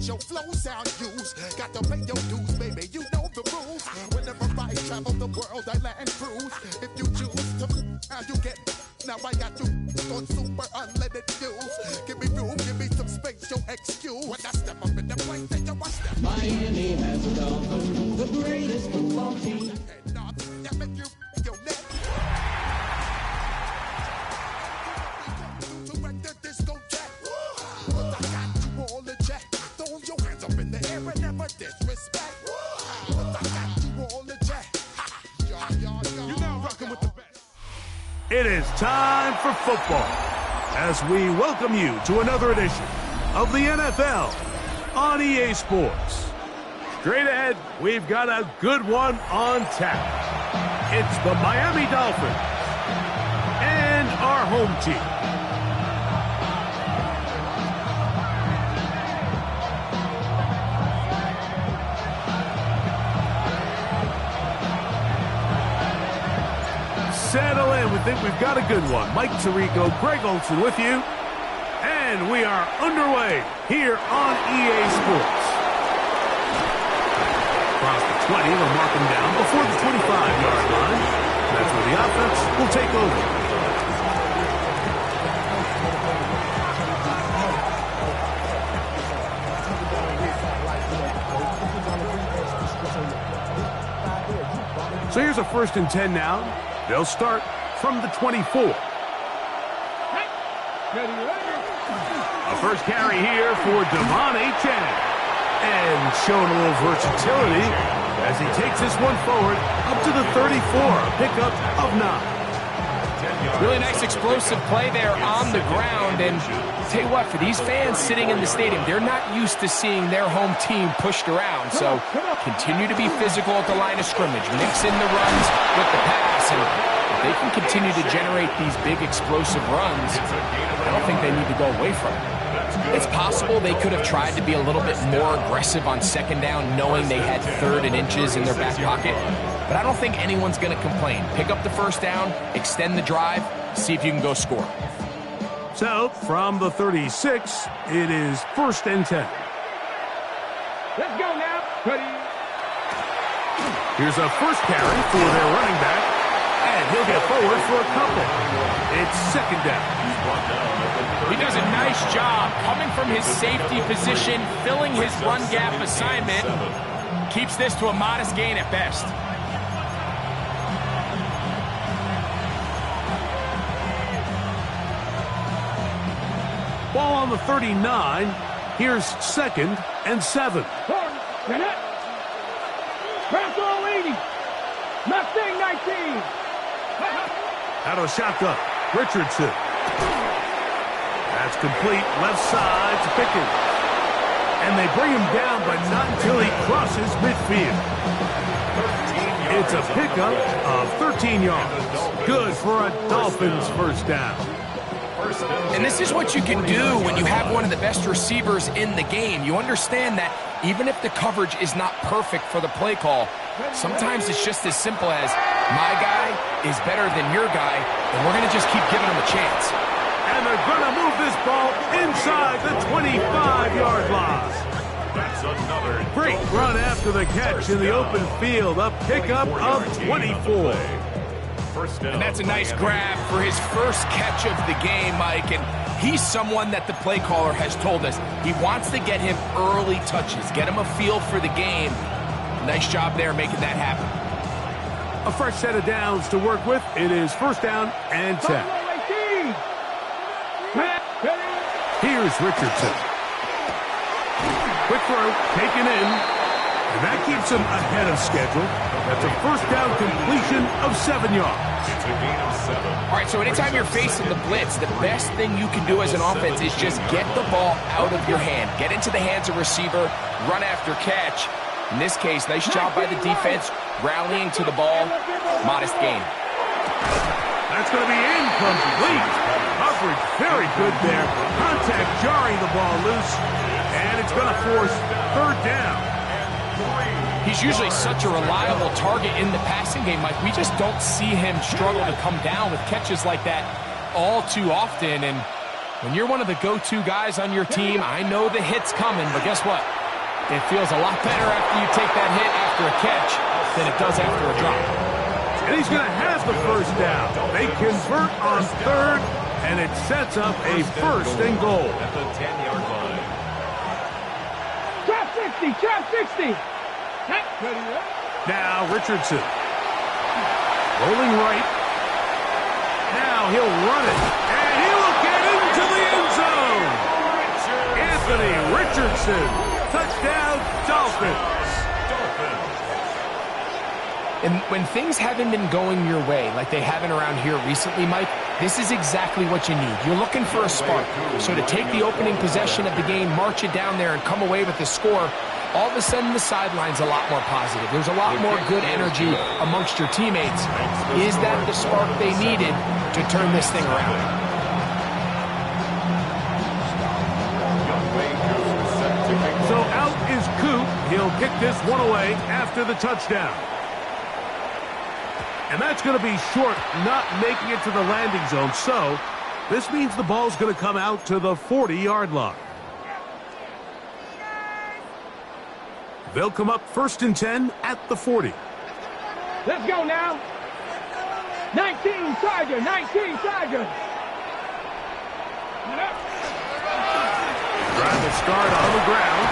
let your flow sound use. Got to pay your dues, baby, you know the rules. Whenever I travel the world, I land cruise. If you choose to, now you get. Now I got you on super unleaded fuels. Give me room, give me some space, your excuse. When I step up in the place, then you watch that. Miami has a Dolphin, the greatest football team. And that make you your neck. Direct the disco jack. But I got you all in check. Throw your hands up in the air and never disrespect. But I got you all in check. You're now rocking with the best. It is time for football as we welcome you to another edition of the NFL on EA Sports. Straight ahead, we've got a good one on tap. It's the Miami Dolphins and our home team. Settle in. We think we've got a good one. Mike Tirico, Greg Olsen with you. And we are underway here on EA Sports. Across the 20, they'll mark him down before the 25-yard line. That's where the offense will take over. So here's a 1st and 10 now. They'll start from the 24. A first carry here for Devon Achane. And showing a little versatility as he takes this one forward up to the 34. A pickup of 9. Really nice explosive play there on the ground. And tell you what, for these fans sitting in the stadium, they're not used to seeing their home team pushed around. So continue to be physical at the line of scrimmage. Mix in the runs with the pass. And if they can continue to generate these big explosive runs, I don't think they need to go away from it. It's possible they could have tried to be a little bit more aggressive on 2nd down, knowing they had 3rd and inches in their back pocket. But I don't think anyone's going to complain. Pick up the 1st down, extend the drive, see if you can go score. So, from the 36, it is 1st and 10. Let's go now. Ready. Here's a first carry for their running back, and he'll get forward for a couple. It's 2nd down. He does a nice job coming from his safety position, filling his run gap assignment. Keeps this to a modest gain at best. Ball on the 39. Here's 2nd and 7. Pass all 80. Mustang 19. Out of shotgun. Richardson. That's complete. Left side to Pickens. And they bring him down, but not until he crosses midfield. It's a pickup of 13 yards. Good for a Dolphins 1st down. And this is what you can do when you have one of the best receivers in the game. You understand that even if the coverage is not perfect for the play call, sometimes it's just as simple as my guy is better than your guy, and we're going to just keep giving him a chance. And they're going to move this ball inside the 25-yard line. That's another great run after the catch in the open field. A pickup of 24. And that's a nice grab for his first catch of the game, Mike. And he's someone that the play caller has told us he wants to get him early touches, get him a feel for the game. Nice job there making that happen. A fresh set of downs to work with. It is 1st down and 10. Here's Richardson. Quick throw, taken in. And that keeps him ahead of schedule. That's a 1st down completion of 7 yards. It's a gain of 7. All right, so anytime you're facing the blitz, the best thing you can do as an offense is just get the ball out of your hand. Get into the hands of receiver, run after catch. In this case, nice job by the defense, rallying to the ball. Modest gain. That's going to be incomplete. Coverage very good there. Contact jarring the ball loose. And it's going to force 3rd down. He's usually such a reliable target in the passing game, Mike. We just don't see him struggle to come down with catches like that all too often. And When you're one of the go-to guys on your team, I know the hit's coming, but guess what? It feels a lot better after you take that hit after a catch than it does after a drop. And he's going to have the first down. They convert on third, and it sets up a first and goal. At the 10-yard line. Trap 60, trap 60. Now Richardson. Rolling right. Now he'll run it. And he'll get into the end zone. Anthony Richardson. Touchdown, Dolphins. And when things haven't been going your way like they haven't around here recently, Mike, this is exactly what you need. You're looking for a spark. So to take the opening possession of the game, march it down there, and come away with the score, all of a sudden the sideline's a lot more positive. There's a lot more good energy amongst your teammates. Is that the spark they needed to turn this thing around? So out is Coop. He'll kick this one away after the touchdown. And that's going to be short, not making it to the landing zone. So this means the ball's going to come out to the 40-yard line. They'll come up 1st and 10 at the 40. Let's go now. 19 Tiger, 19 Tiger. Trying to start on the ground.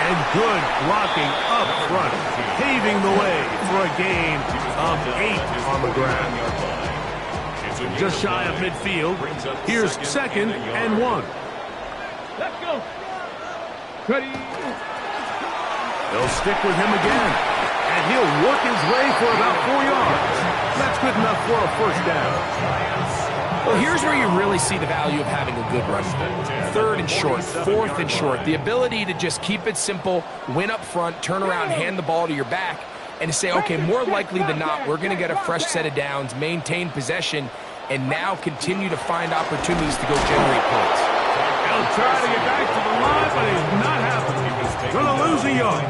And good blocking up front, paving the way for a gain of 8 on the ground. Just shy of midfield. Here's 2nd and 1. Let's go. Ready. They'll stick with him again. And he'll work his way for about 4 yards. That's good enough for a first down. Well, here's where you really see the value of having a good run. 3rd and short, 4th and short. The ability to just keep it simple, win up front, turn around, hand the ball to your back, and to say, okay, more likely than not, we're going to get a fresh set of downs, maintain possession, and now continue to find opportunities to go generate points. He'll try to get back to the line, but he's not happening. Going to lose a yard.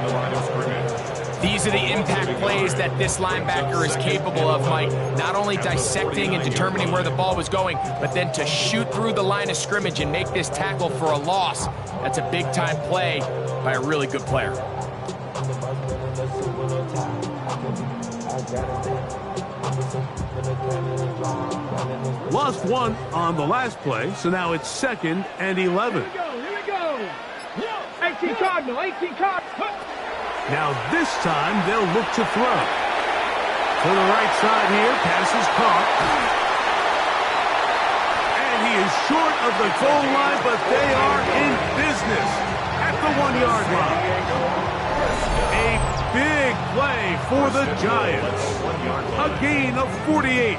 These are the impact plays that this linebacker is capable of, Mike. Not only dissecting and determining where the ball was going, but then to shoot through the line of scrimmage and make this tackle for a loss. That's a big-time play by a really good player. Lost 1 on the last play, so now it's 2nd and 11. Here we go. 18 Cardinal, 18 Cardinal. Now this time they'll look to throw. To the right side here, pass is caught. And he is short of the goal line, but they are in business at the 1-yard line. A big play for the Giants. A gain of 48.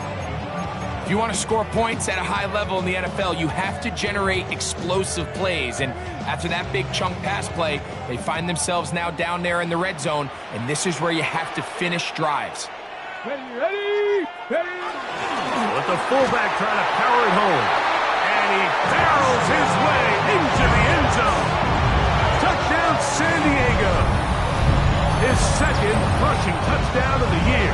If you want to score points at a high level in the NFL, you have to generate explosive plays. And after that big chunk pass play, they find themselves now down there in the red zone, and this is where you have to finish drives. Ready. With the fullback trying to power it home. And he barrels his way into the end zone. Touchdown, San Diego. His 2nd rushing touchdown of the year.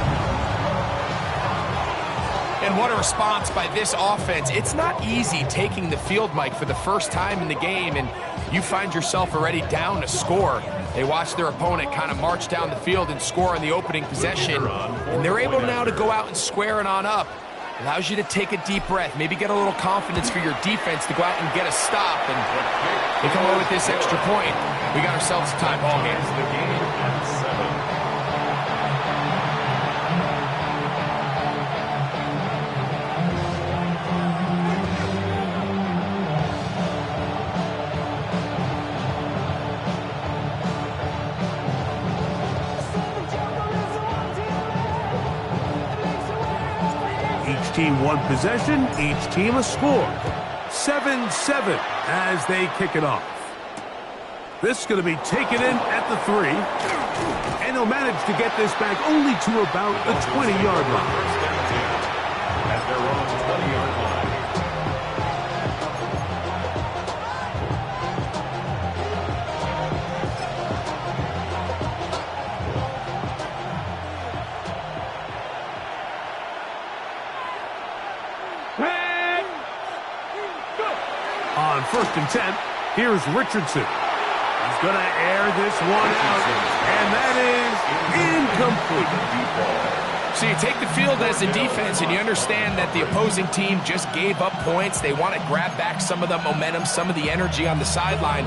And what a response by this offense. It's not easy taking the field, Mike, for the first time in the game, and you find yourself already down to score. They watch their opponent kind of march down the field and score on the opening possession, and they're able now to go out and square it on up. Allows you to take a deep breath, maybe get a little confidence for your defense to go out and get a stop, and they come away with this extra point. We got ourselves a tie ball game. Each team one possession, each team a score. 7-7 as they kick it off. This is going to be taken in at the 3. And he'll manage to get this back only to about the 20-yard line. At their own 20-yard line. On 1st and 10, here's Richardson. He's going to air this one out, and that is incomplete. So you take the field as a defense, and you understand that the opposing team just gave up points. They want to grab back some of the momentum, some of the energy on the sideline.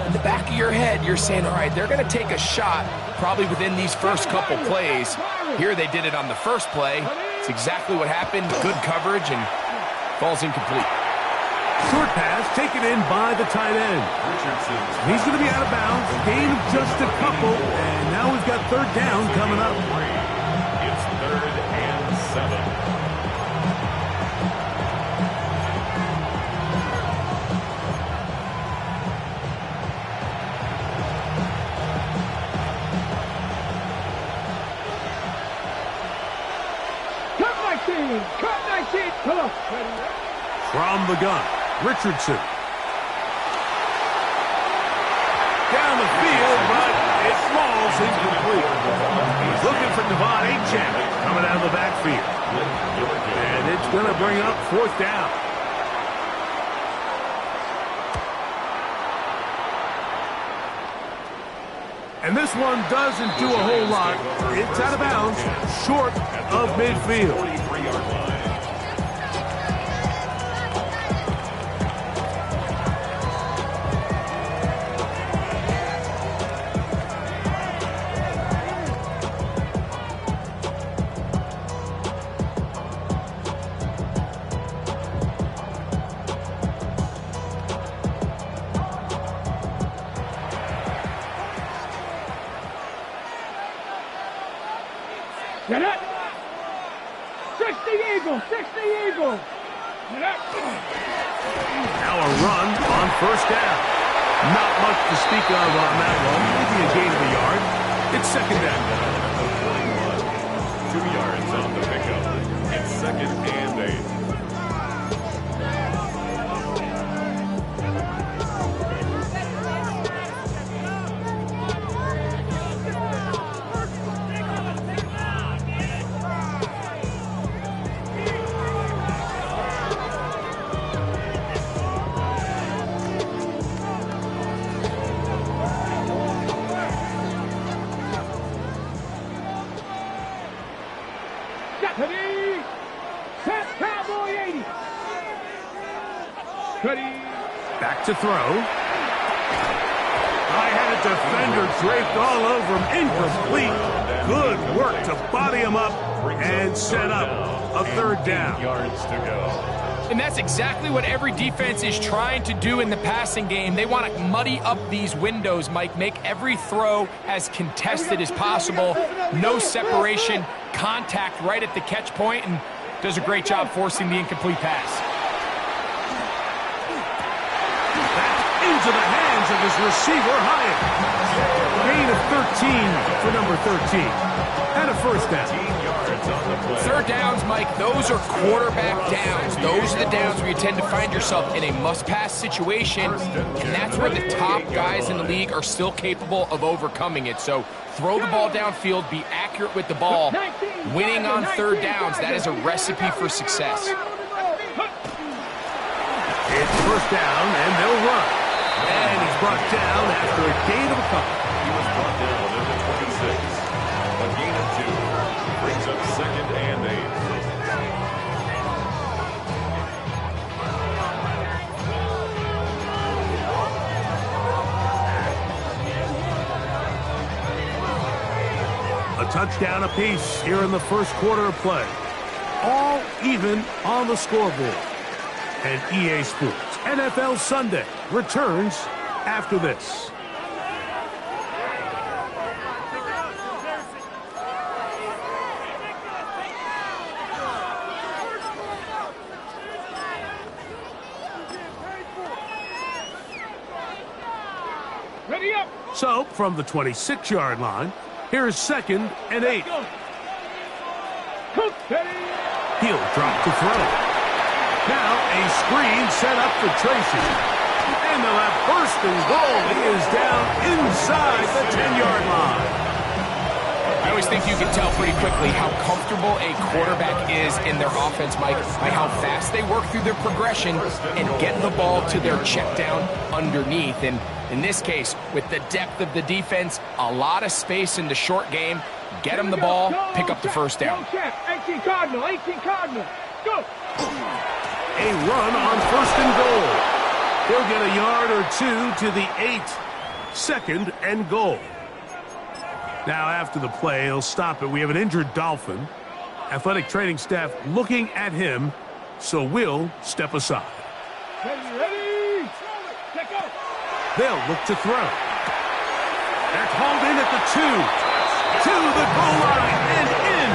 In the back of your head, you're saying, all right, they're going to take a shot probably within these first couple plays. Here they did it on the first play. It's exactly what happened. Good coverage, and falls incomplete. Short pass taken in by the tight end. He's going to be out of bounds. Gain of just a couple, and now we've got 3rd down coming up. It's 3rd and 7. Cut 19. Come on. From the gun, Richardson. Down the field, but it falls incomplete. He's looking for Devon Achane coming out of the backfield. And it's going to bring up 4th down. And this one doesn't do a whole lot. It's out of bounds, short of midfield. 43-yard line. Get it! 60 Eagle! 60 Eagle! Get it! Now a run on 1st down. Not much to speak of on that one. Maybe a gain of a yard. It's 2nd down. 2 yards on the pickup. It's 2nd and 8. Back to throw. I had a defender draped all over him. Incomplete. Good work to body him up and set up a 3rd down. Yards to go. And that's exactly what every defense is trying to do in the passing game. They want to muddy up these windows, Mike, make every throw as contested as possible. No separation, contact right at the catch point, and does a great job forcing the incomplete pass. Into the hands of his receiver, Hyatt. Gain of 13 for number 13. And a 1st down. 15 yards on the play. 3rd downs, Mike, those are quarterback downs. Those are the downs where you tend to find yourself in a must-pass situation, and that's where the top guys in the league are still capable of overcoming it. So throw the ball downfield, be accurate with the ball. Winning on 3rd downs, that is a recipe for success. It's 1st down, and they'll run. And he's brought down after a gain of a couple. He was brought down at the 26. A gain of 2. Brings up 2nd and 8. A touchdown apiece here in the 1st quarter of play. All even on the scoreboard. And EA Sports NFL Sunday returns after this. Ready up! So, from the 26-yard line, here's 2nd and 8. He'll drop to throw. Now a screen set up for Tracy. And they'll have 1st and goal. He is down inside the 10-yard line. I always think you can tell pretty quickly how comfortable a quarterback is in their offense, Mike, by how fast they work through their progression and get the ball to their check down underneath. And in this case, with the depth of the defense, a lot of space in the short game, get them the ball, pick up the first down. 18 Cardinal, 18 Cardinal. Go! A run on 1st and goal. He'll get a yard or two to the 8. 2nd and goal. Now after the play, he'll stop it. We have an injured Dolphin. Athletic training staff looking at him, so we'll step aside. Ready! Let go! They'll look to throw. That's hauled in at the 2. To the goal line and in.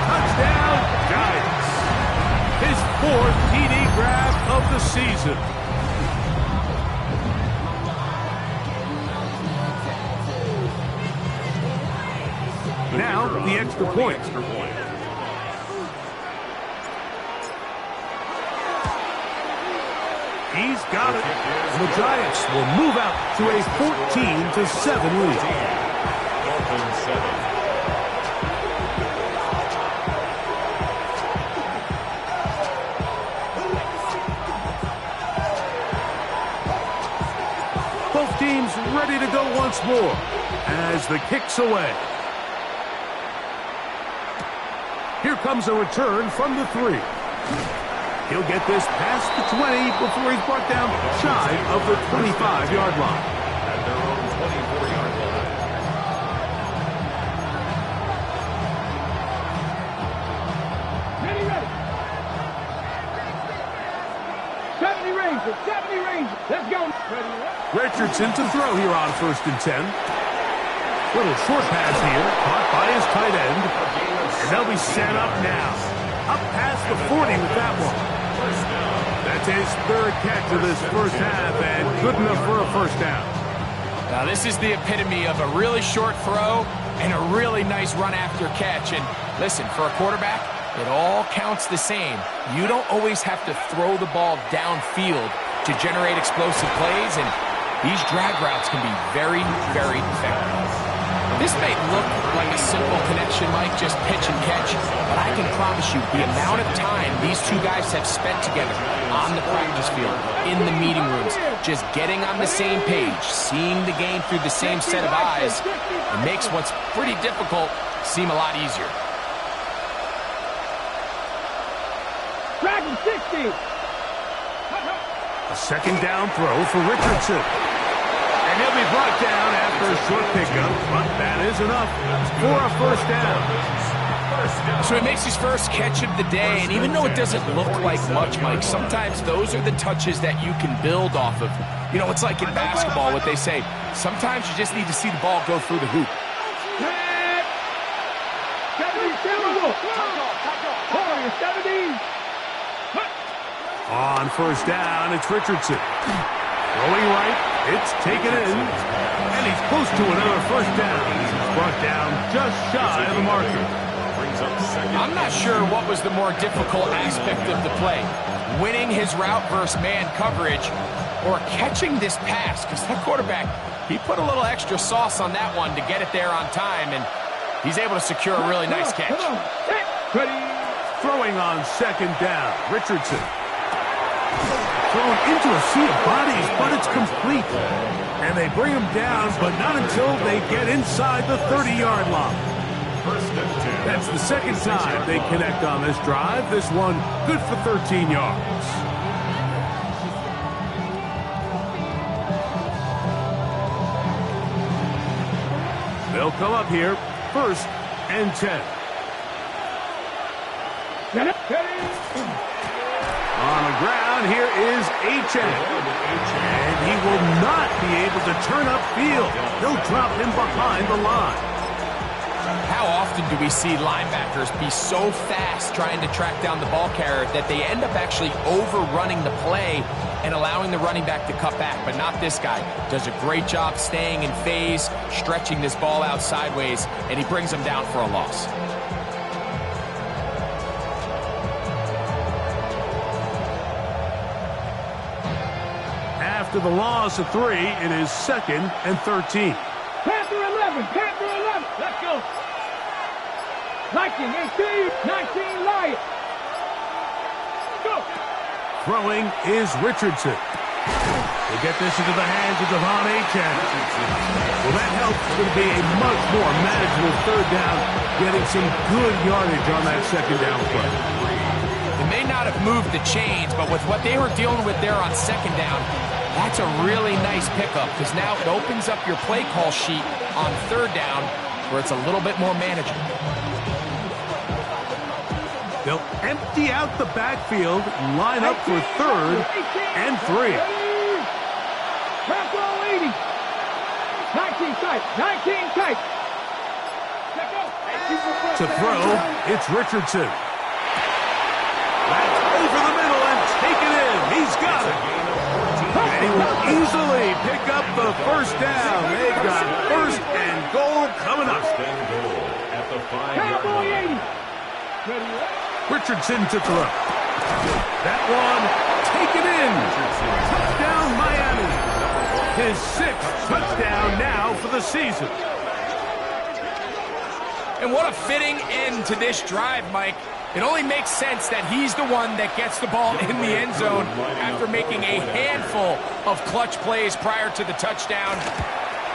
Touchdown, Giants. His 4th TD grab of the season. Now, the extra point. He's got it. And the Giants will move out to a 14-7 lead. Dolphins 7. Both teams ready to go once more as the kick's away. Here comes a return from the 3. He'll get this past the 20 before he's brought down shy of the 25-yard line. At their own 24-yard line. Ready, ready. 70 Rangers, 70 Rangers. Let's go. Ready, ready. Richardson to throw here on 1st and 10. Little short pass here, caught by his tight end. And they'll be set up now. Up past the 40 with that one. That's his 3rd catch of this first half and good enough for a first down. Now this is the epitome of a really short throw and a really nice run after catch. And listen, for a quarterback, it all counts the same. You don't always have to throw the ball downfield to generate explosive plays, and these drag routes can be very, very effective. This may look like a simple connection, Mike, just pitch and catch, but I can promise you the amount of time these two guys have spent together on the practice field, in the meeting rooms, just getting on the same page, seeing the game through the same set of eyes, it makes what's pretty difficult seem a lot easier. Dragon 60. A 2nd down throw for Richardson. And he'll be brought down after a short pickup, but that is enough for a first down. So he makes his first catch of the day, and even though it doesn't look like much, Mike, sometimes those are the touches that you can build off of. You know, it's like in basketball, what they say, sometimes you just need to see the ball go through the hoop. On first down, it's Richardson. Throwing right, it's taken in, and he's close to another first down. He's brought down just shy of the marker. I'm not sure what was the more difficult aspect of the play, winning his route versus man coverage or catching this pass, because that quarterback, he put a little extra sauce on that one to get it there on time, and he's able to secure a really nice catch. Throwing on 2nd down, Richardson. Thrown into a sea of bodies, but it's complete. And they bring him down, but not until they get inside the 30-yard line. That's the 2nd time they connect on this drive. This one good for 13 yards. They'll come up here, 1st and 10. On the ground, here is H.N. And he will not be able to turn upfield. They'll drop him behind the line. How often do we see linebackers be so fast trying to track down the ball carrier that they end up actually overrunning the play and allowing the running back to cut back? But not this guy. Does a great job staying in phase, stretching this ball out sideways, and he brings them down for a loss. After the loss of 3, it is 2nd and 13. Panther 11, Panther 11. Let's go. Blocking, 18, 19, Lion. Go. Throwing is Richardson. They get this into the hands of Devon Achane. Well, that helps. It's going to be a much more manageable third down, getting some good yardage on that second down play. They may not have moved the chains, but with what they were dealing with there on second down, that's a really nice pickup because now it opens up your play call sheet on third down where it's a little bit more manageable. They'll empty out the backfield, line up for third and 3. Back row 80. 19 tight. 19 tight. To throw, it's Richardson. That's over the middle and taken in. He's got it. And he will easily pick up the first down. They've got first and goal coming up. First and goal at the 5-yard line. Richardson to throw. That one taken in. Touchdown Miami. His 6th touchdown now for the season. And what a fitting end to this drive, Mike. It only makes sense that he's the one that gets the ball in the end zone after making a handful of clutch plays prior to the touchdown.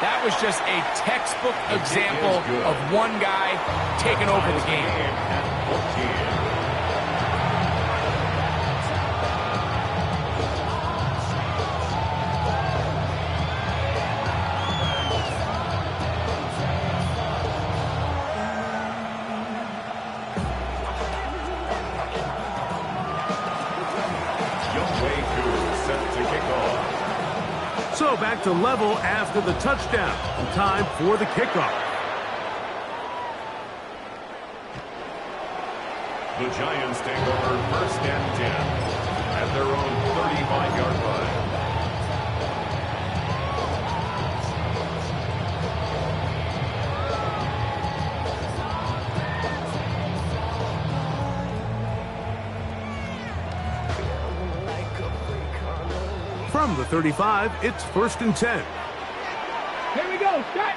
That was just a textbook example of one guy taking over the game. So back to level after the touchdown. Time for the kickoff. The Giants take over first and 10 at their own 35-yard line. From the 35, it's first and 10. Here we go. Start.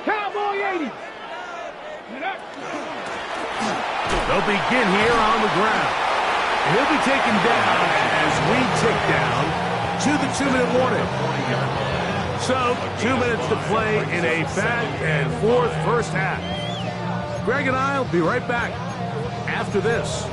Cowboy 80. They'll begin here on the ground. He'll be taken down as we tick down to the 2-minute warning. So, 2 minutes to play in a back and forth first half. Greg and I will be right back after this.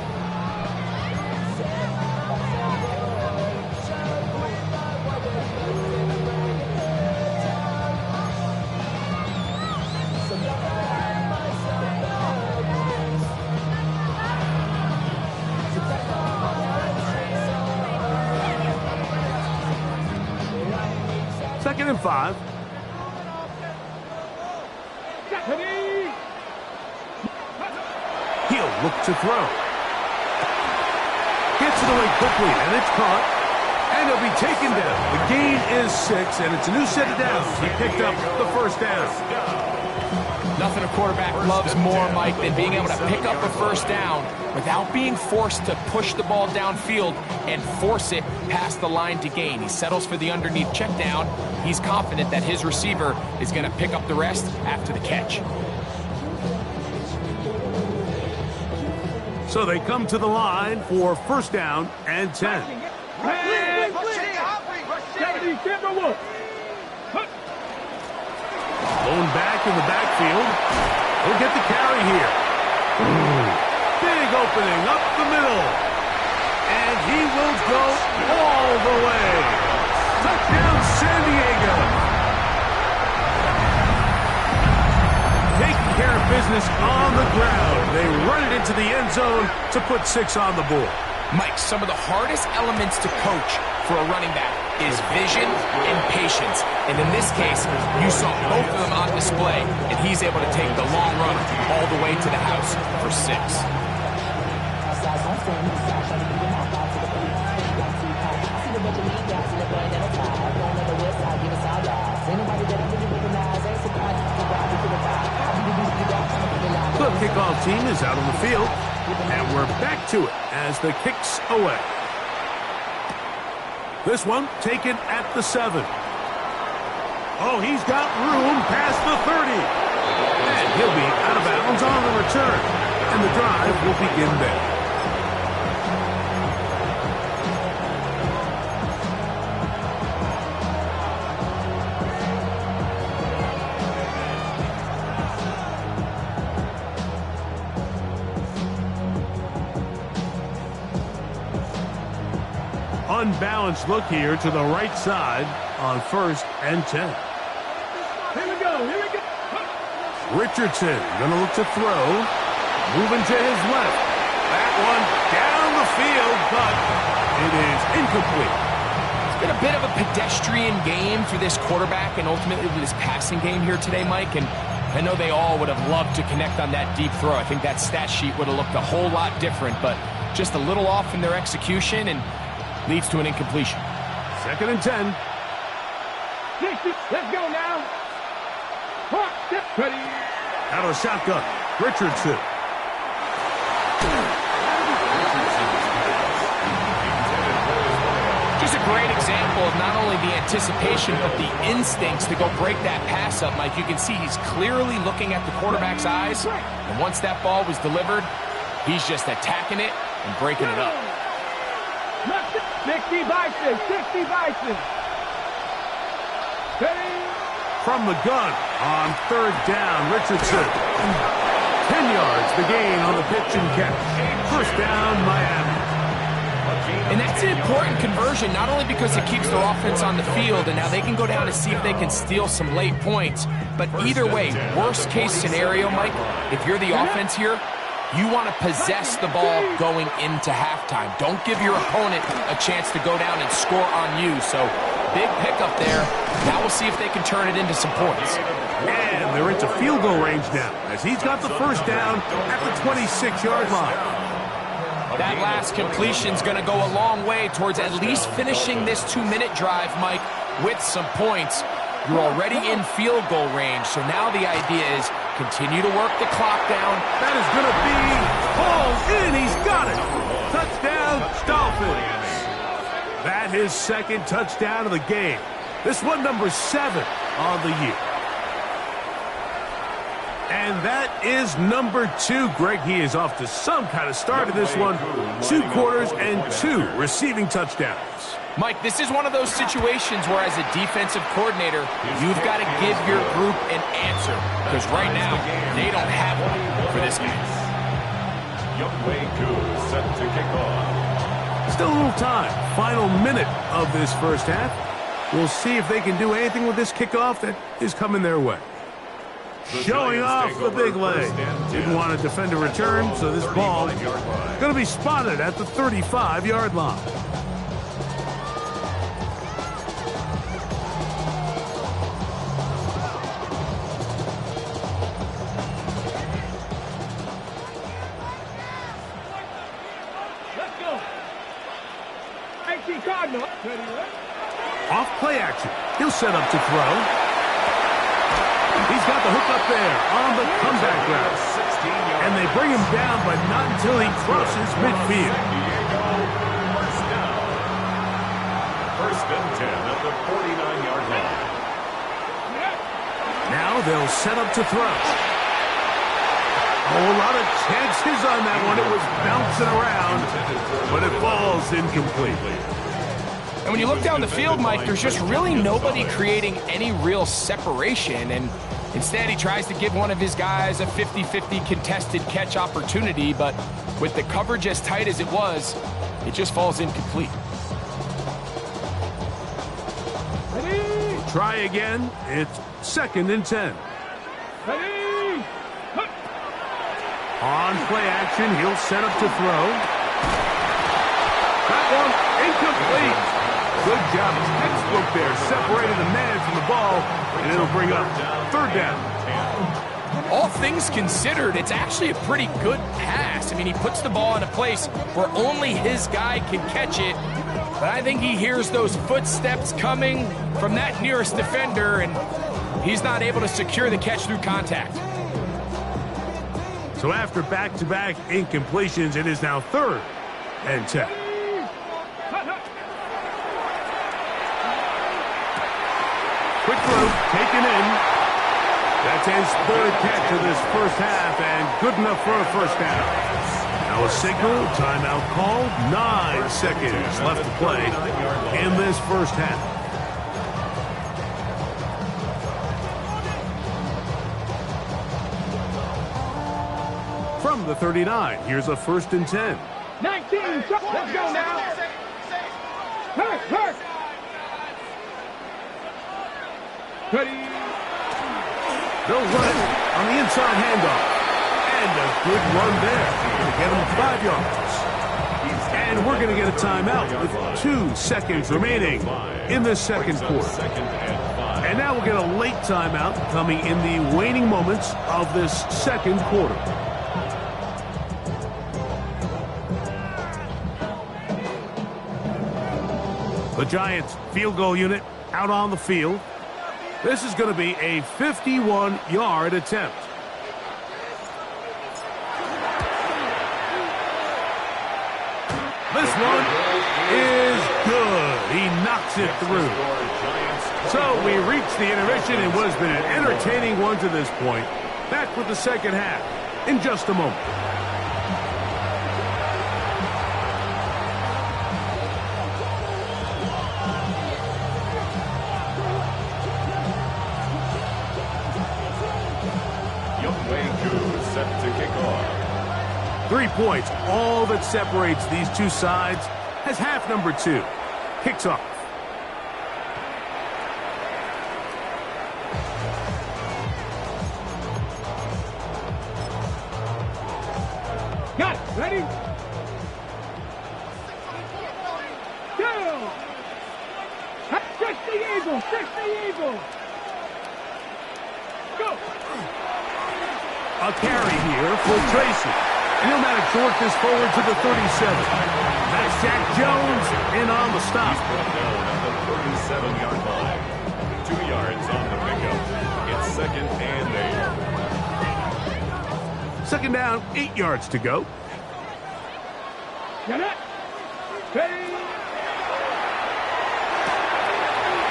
Second and 5. He'll look to throw. Gets it away quickly, and it's caught. And he'll be taken down. The gain is 6, and it's a new set of downs. He picked up the first down. Nothing a quarterback loves more, Mike, than being able to pick up a first down without being forced to push the ball downfield and force it past the line to gain. He settles for the underneath check down. He's confident that his receiver is going to pick up the rest after the catch. So they come to the line for first down and 10. Going back in the backfield. He'll get the carry here. Big opening up the middle. And he will go all the way. Touchdown, San Diego. Taking care of business on the ground. They run it into the end zone to put 6 on the board. Mike, some of the hardest elements to coach for a running back is vision and patience. And in this case, you saw both of them on display, and he's able to take the long run all the way to the house for 6. The kickoff team is out on the field, and we're back to it as the kick's away. This one taken at the 7. Oh, he's got room past the 30. And he'll be out of bounds on the return. And the drive will begin there. Unbalanced look here to the right side on 1st and 10. Here we go. Richardson going to look to throw. Moving to his left. That one down the field, but it is incomplete. It's been a bit of a pedestrian game for this quarterback and ultimately this passing game here today, Mike. And I know they all would have loved to connect on that deep throw. I think that stat sheet would have looked a whole lot different, but just a little off in their execution and leads to an incompletion. 2nd and 10. 60. Let's go now. Ready. Out of the shotgun. Richardson. Just a great example of not only the anticipation, but the instincts to go break that pass up, Mike. You can see he's clearly looking at the quarterback's eyes, and once that ball was delivered, he's just attacking it and breaking it up. 60 by 6. Ready. From the gun on 3rd down, Richardson. 10 yards the gain on the pitch and catch. 1st down, Miami. And that's an important conversion, not only because it keeps their offense on the field and now they can go down and see if they can steal some late points, but either way, worst case scenario, Mike, if you're the offense here, you want to possess the ball going into halftime. Don't give your opponent a chance to go down and score on you. So big pickup there. Now we'll see if they can turn it into some points. And they're into field goal range now as he's got the 1st down at the 26-yard line. That last completion's going to go a long way towards at least finishing this 2-minute drive, Mike, with some points. You're already in field goal range, so now the idea is continue to work the clock down. That is going to be hauled in. He's got it. Touchdown, Dolphins. That his 2nd touchdown of the game. This one number 7 on the year. And that is number 2. Greg, he is off to some kind of start in this one. 2 quarters and 2 receiving touchdowns. Mike, this is one of those situations where as a defensive coordinator, you've got to give your group an answer. Because right now, they don't have one for this game. Set to kick off. Still a little time. Final minute of this 1st half. We'll see if they can do anything with this kickoff that is coming their way. Showing off the big leg. Didn't want to defend a return, so this ball going to be spotted at the 35-yard line. Off play action. He'll set up to throw. He's got the hook up there on the comeback route. And they bring him down, but not until he crosses midfield. 1st and 10 at the 49-yard line. Now they'll set up to throw. Oh, a lot of chances on that one. It was bouncing around, but it falls incomplete. And when you look down the field, Mike, there's just really nobody creating any real separation. And instead, he tries to give one of his guys a 50-50 contested catch opportunity. But with the coverage as tight as it was, it just falls incomplete. We'll try again. It's 2nd and 10. On play action, he'll set up to throw. That one incomplete. Good job. Textbook there. Separated the man from the ball, and it'll bring up 3rd down. All things considered, it's actually a pretty good pass. I mean, he puts the ball in a place where only his guy can catch it. But I think he hears those footsteps coming from that nearest defender, and he's not able to secure the catch through contact. So after back-to-back incompletions, it is now 3rd and 10. Quick throw, taken in. That's his third catch of this first half, and good enough for a first down. Now a signal, timeout called, 9 seconds left to play in this first half. From the 39, here's a 1st and 10. 19, let's go now. Hurt. Ready. They'll run it on the inside handoff. And a good run there. Going to get him 5 yards. And we're going to get a timeout with 2 seconds remaining in the second quarter. And now we'll get a late timeout coming in the waning moments of this second quarter. The Giants field goal unit out on the field. This is going to be a 51-yard attempt. This one is good. He knocks it through. So we reach the intermission in what has been an entertaining one to this point. Back with the second half in just a moment. Set to kick off. 3 points, all that separates these two sides, as half number 2 kicks off. Got it. Ready? Go! Fix the eagle! Go! A carry here for Tracy. And he'll manage to work this forward to the 37. That's Jack Jones in on the stop. He's brought down at the 37-yard line. 2 yards on the pickup. It's 2nd and 8. Second down, 8 yards to go. Get it! Ready?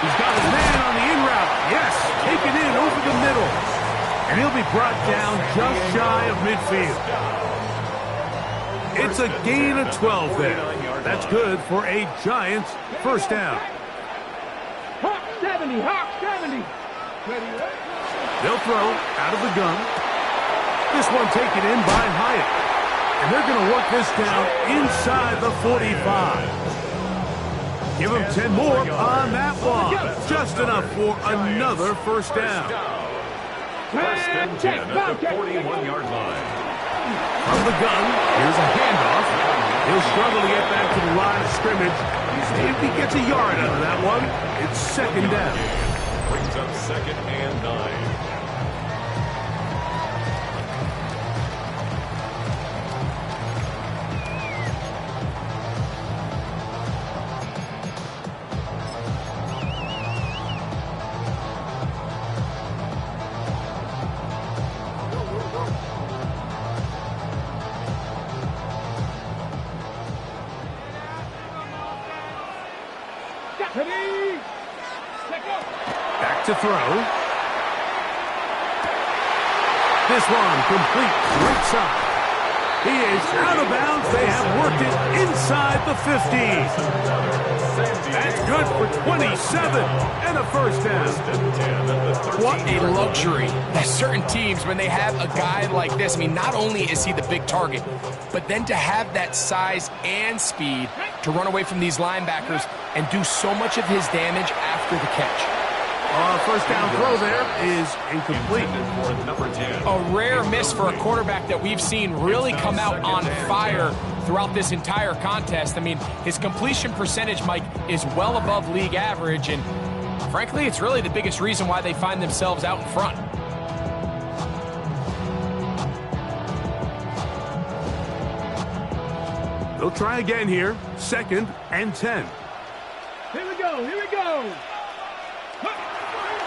He's got his man on the in route. Yes, taken in over the middle. And he'll be brought down just shy of midfield. It's a gain of 12 there. That's good for a Giants first down. Hawk 70! Ready? They'll throw out of the gun. This one taken in by Hyatt. And they're going to work this down inside the 45. Give them 10 more on that one. Just enough for another first down. First and 10 at the 41-yard line. From the gun, here's a handoff. He'll struggle to get back to the line of scrimmage. If he gets a yard out of that one, it's second down. Brings up 2nd and 9. Ready? Back to throw. This one complete right side. He is out of bounds. They have worked it inside the 15. That's good for 27 and a first down. What a luxury that certain teams, when they have a guy like this, I mean, not only is he the big target, but then to have that size and speed to run away from these linebackers and do so much of his damage after the catch. First down throw there is incomplete. A rare miss for a quarterback that we've seen really come out on fire throughout this entire contest. I mean, his completion percentage, Mike, is well above league average, and frankly, it's really the biggest reason why they find themselves out in front. They'll try again here. 2nd and 10. Here we go.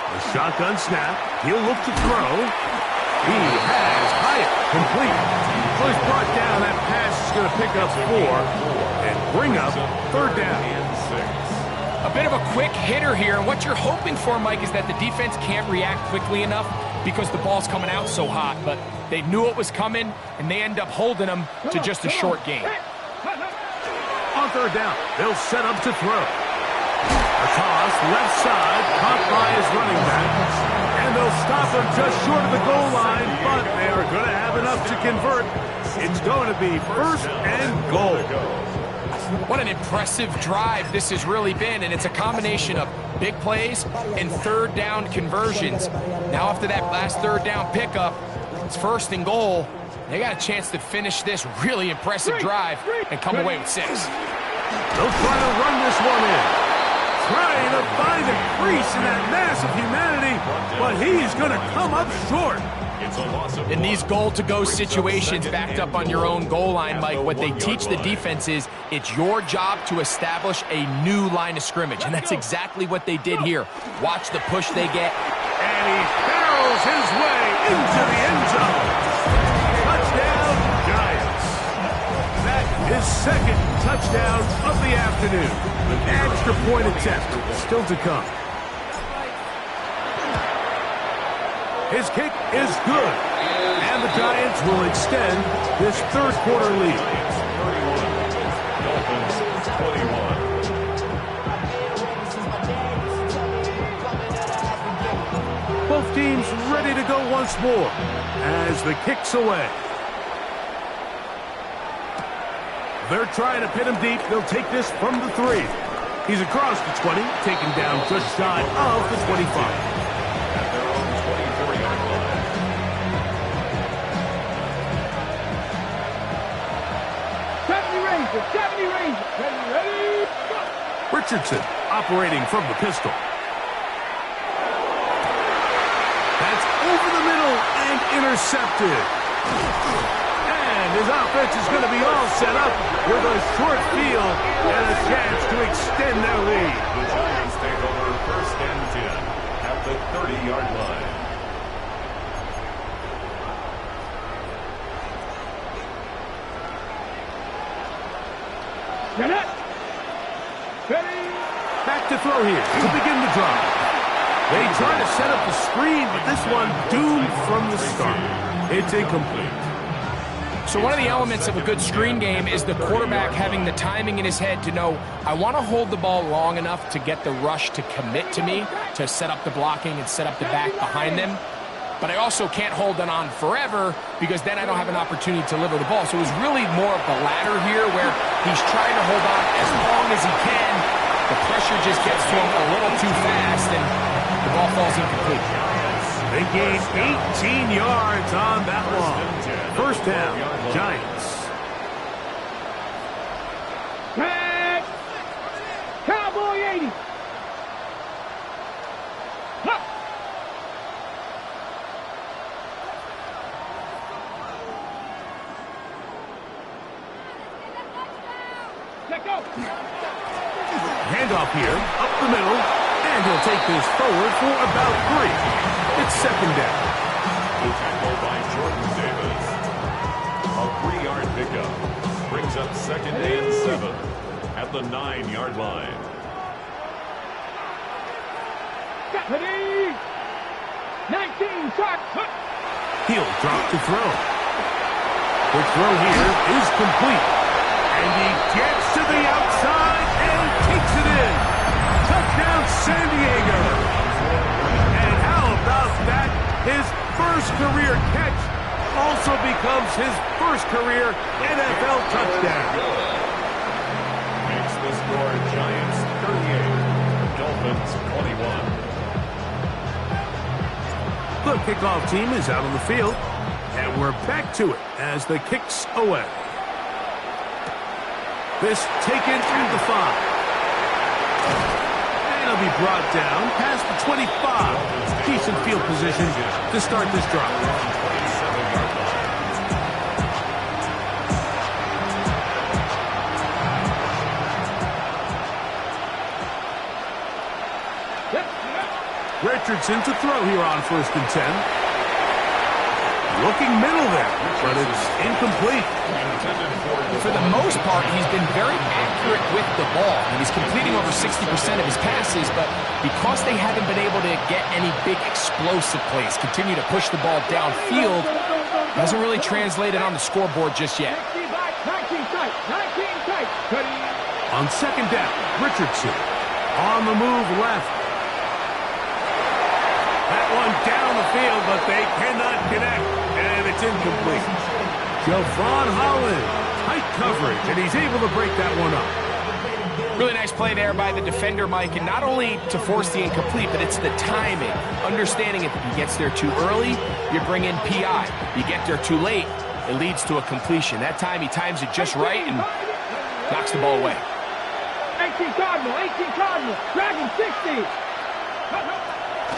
A shotgun snap. He'll look to throw. He has Hyatt complete. So he's brought down. That pass is going to pick up 4 and bring up third down. A bit of a quick hitter here, and what you're hoping for, Mike, is that the defense can't react quickly enough because the ball's coming out so hot, but they knew it was coming, and they end up holding them to just a short gain. On third down, they'll set up to throw. A toss, left side, caught by his running back. And they'll stop him just short of the goal line, but they are going to have enough to convert. It's going to be first and goal. What an impressive drive this has really been, and it's a combination of big plays and third down conversions. Now after that last third down pickup, it's first and goal. They got a chance to finish this really impressive drive and come away with 6. They'll try to run this one in. Trying to find a crease in that mass of humanity, but he's going to come up short. In these goal-to-go situations, backed up on your own goal line, Mike, what they teach the defense is it's your job to establish a new line of scrimmage, and that's exactly what they did here. Watch the push they get. And he barrels his way into the end zone. Touchdown, Giants. That is second touchdown of the afternoon. An extra point attempt still to come. His kick is good. And the Giants will extend this third quarter lead. Dolphins 21. Both teams ready to go once more as the kick's away. They're trying to pin him deep. They'll take this from the 3. He's across the 20, taken down just shy of the 25. At their own 24-yard line. Ready? Richardson operating from the pistol. That's over the middle and intercepted. And his offense is going to be all set up with a short field and a chance to extend their lead. The Giants take over first and 10 at the 30-yard line. Ready? Back to throw here to begin the drive. They try to set up the screen, but this one doomed from the start. It's incomplete. So one of the elements of a good screen game is the quarterback having the timing in his head to know, I want to hold the ball long enough to get the rush to commit to me, to set up the blocking and set up the back behind them. But I also can't hold it on forever because then I don't have an opportunity to deliver the ball. So it was really more of the latter here where he's trying to hold on as long as he can. The pressure just gets to him a little too fast and the ball falls incomplete. They gain 18 yards on that one. First down, Giants. Red. Cowboy 80. Look. Let go. Handoff here, up the middle, and he'll take this forward for about 3. It's second down. The tackle by Jordan Davis. A 3-yard pickup brings up second and 7 at the 9-yard line. Ready. 19 shots. He'll drop to throw. The throw here is complete. And he gets to the outside and takes it in. Touchdown, San Diego. And how about that? His first career catch also becomes his first career NFL touchdown. Makes the score Giants 38, Dolphins 21. The kickoff team is out on the field, and we're back to it as the kick's away. This taken at the 5. And he'll be brought down past the 25. Decent field position to start this drive. 27-yard line. Richardson to throw here on first and 10. Looking middle there, but it's incomplete. For the most part, he's been very accurate with the ball. And he's completing over 60% of his passes, but because they haven't been able to get any big explosive plays, continue to push the ball downfield, hasn't really translated on the scoreboard just yet. 19 tight. On second down, Richardson on the move left. That one down the field, but they cannot connect, and it's incomplete. Javon Holland, tight coverage, and he's able to break that one up. Really nice play there by the defender, Mike, and not only to force the incomplete, but it's the timing. Understanding if he gets there too early, you bring in PI. You get there too late, it leads to a completion. That time he times it just right and knocks the ball away. 18 Cardinal, Dragon 60.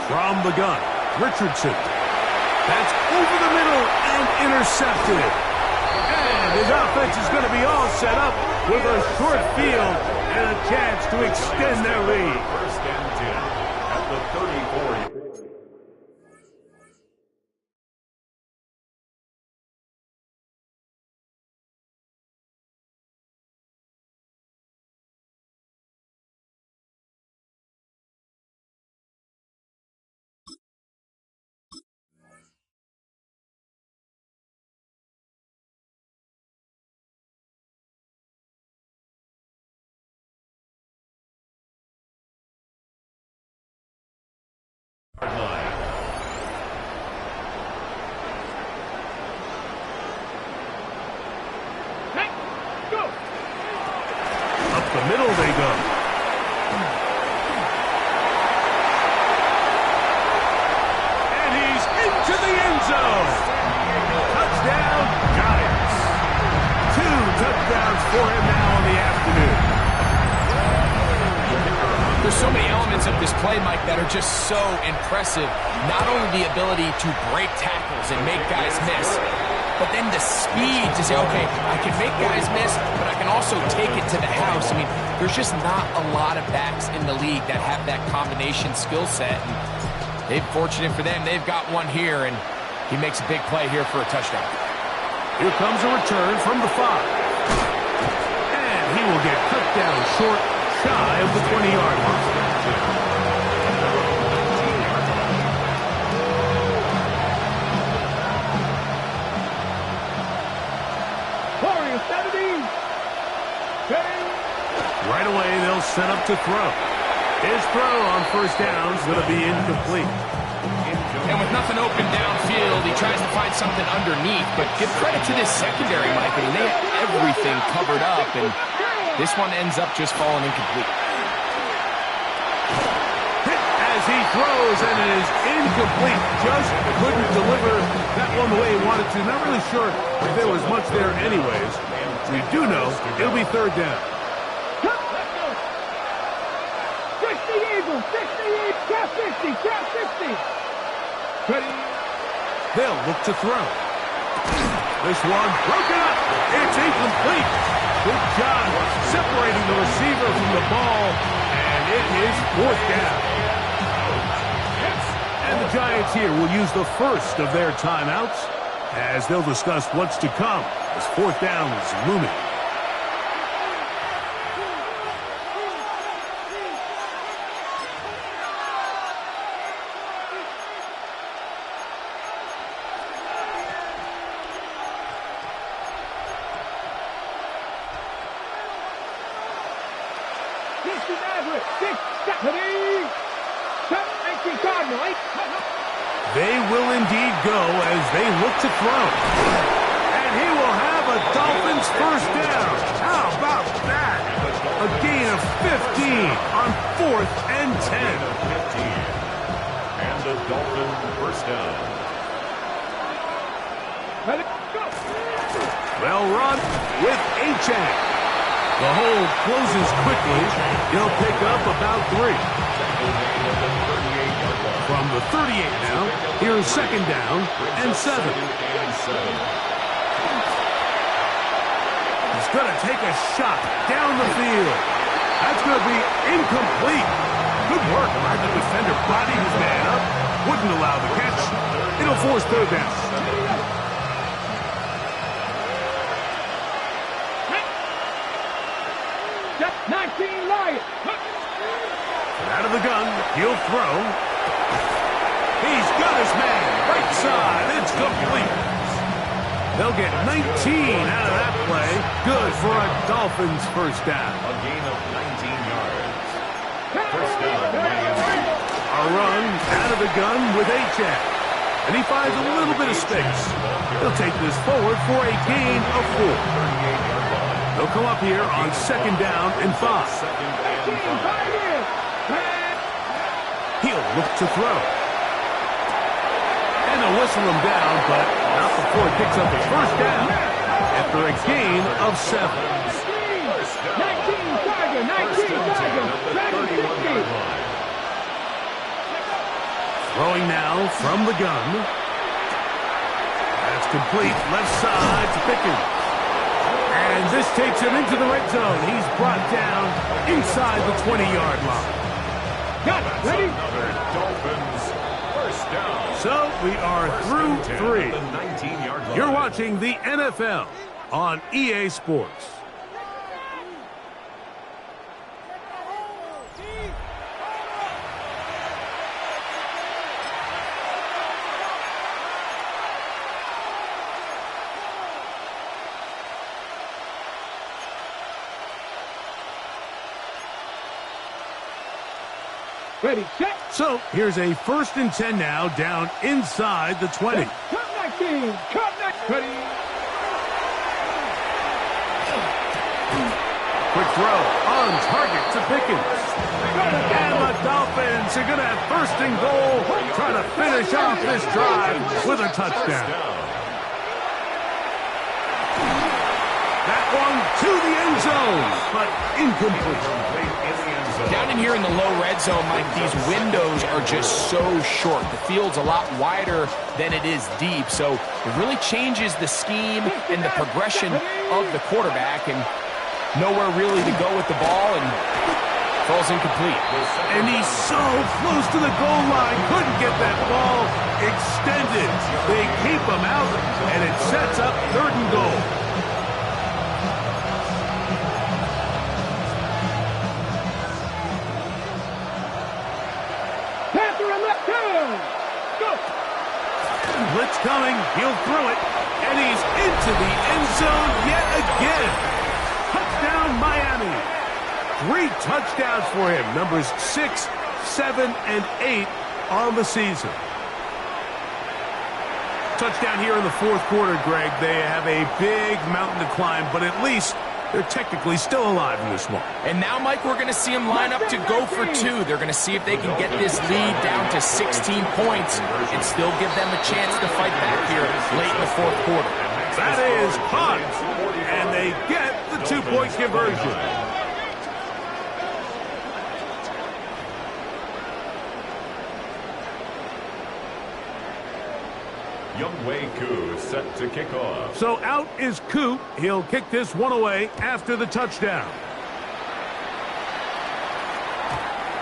From the gun, Richardson. That's over the middle and intercepted. And his offense is going to be all set up with a short field and a chance to extend their lead. First and 10 at the 34. Up the middle they go. And he's into the end zone. Touchdown, Giants. 2 touchdowns for him now in the afternoon. There's so many elements of this play, Mike, that are just so impressive. Not only the ability to break tackles and make guys miss, but then the speed to say, okay, I can make guys miss, but I can also take it to the house. I mean, there's just not a lot of backs in the league that have that combination skill set. And fortunate for them, they've got one here, and he makes a big play here for a touchdown. Here comes a return from the 5. And he will get cut down short, shy of the 20-yard line. Right away, they'll set up to throw. His throw on first down is going to be incomplete. And with nothing open downfield, he tries to find something underneath. But give credit to this secondary, Mike. I mean, they have everything covered up, and this one ends up just falling incomplete. Hit as he throws, and it is incomplete. Just couldn't deliver that one the way he wanted to. Not really sure if there was much there anyways. We do know it'll be third down. 60. They'll look to throw. This one broken up. It's incomplete. Good job separating the receiver from the ball, and it is fourth down. And the Giants here will use the first of their timeouts as they'll discuss what's to come as fourth down is looming. They will indeed go as they look to throw. And he will have a Dolphins first down. How about that? A gain of 15 on 4th and 10. 15. And a Dolphin first down. Well run with Achane. The hold closes quickly. He'll pick up about 3. From the 38 now, here's second down and 7. He's going to take a shot down the field. That's going to be incomplete. Good work by the defender. Bodied his man up. Wouldn't allow the catch. It'll force third down. He'll throw. He's got his man. Right side. It's complete. They'll get 19 out of that play. Good for a Dolphins first down. A gain of 19 yards. First down, Miami. A run out of the gun with H.A. And he finds a little bit of space. He'll take this forward for a gain of 4. They'll come up here on second down and 5. He'll look to throw. And they'll whistle him down, but not before he picks up his first down after a gain of 7. 19 Tiger, 31 line. Throwing now from the gun. That's complete. Left side to Pickens. And this takes him into the red zone. He's brought down inside the 20-yard line. Got it. Ready? Another Dolphins first down. So we are through 3. The 19-yard line. You're watching the NFL on EA Sports. Ready, check. So here's a 1st and 10 now, down inside the 20. Cut 19. Cut 19. Ready. Quick throw on target to Pickens. And the Dolphins are going to have 1st and goal, trying to finish off this drive with a touchdown. That one to the end zone, but incomplete. Down in here in the low red zone, Mike, these windows are just so short. The field's a lot wider than it is deep, so it really changes the scheme and the progression of the quarterback, and nowhere really to go with the ball, and falls incomplete. And he's so close to the goal line, couldn't get that ball extended. They keep him out, and it sets up 3rd and goal. Blitz coming, he'll throw it, and he's into the end zone yet again. Touchdown, Miami. 3 touchdowns for him, numbers 6, 7, and 8 on the season. Touchdown here in the 4th quarter, Greg. They have a big mountain to climb, but at least they're technically still alive in this one. And now, Mike, we're going to see them line up to go for 2. They're going to see if they can get this lead down to 16 points and still give them a chance to fight back here late in the 4th quarter. That is hot, and they get the 2-point conversion. Younghoe Koo set to kick off. So out is Koo. He'll kick this one away after the touchdown.